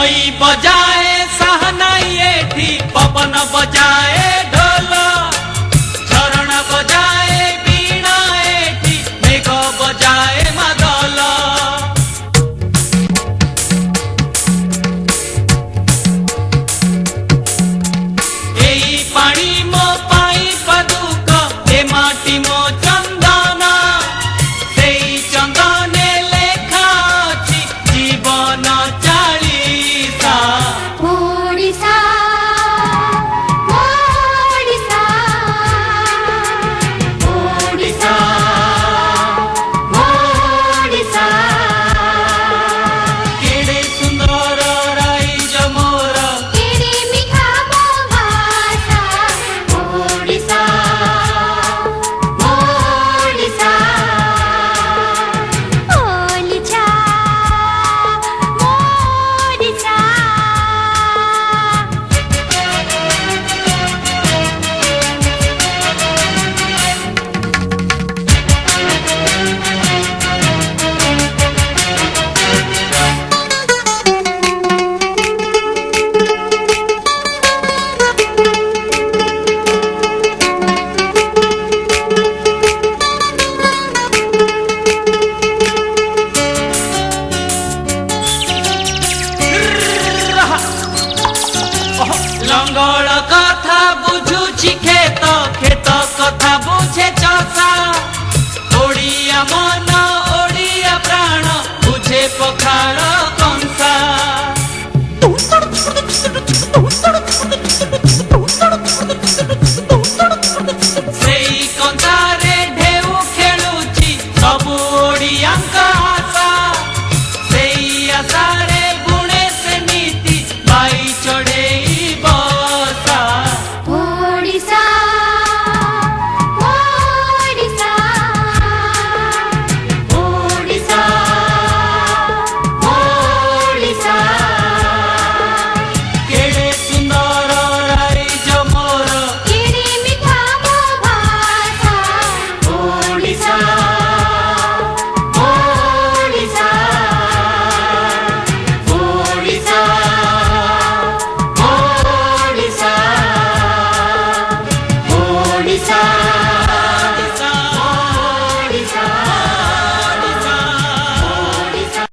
नई बजाए सहनाई एठी पवन बजाए ढोल झरणा बजाए बीणा एठी मेघ बजाए मादल एई पानी मो पाई पदुक ए माटी मो चंदन सेई चंदने लेखा अछि जीवन चालीसा ओडिसा ओडिसा ओडिसा ओडिसा केड़े सुंदर राइज मोर केड़े मिठा मो भाषा ओडिसा ओडिसा ओलिचा ओडिसा लंगड़ कथा बुझुछि खेत खेत कथा बुझे चषा ओडिया मन ओडिया प्राण बुझे पखाड़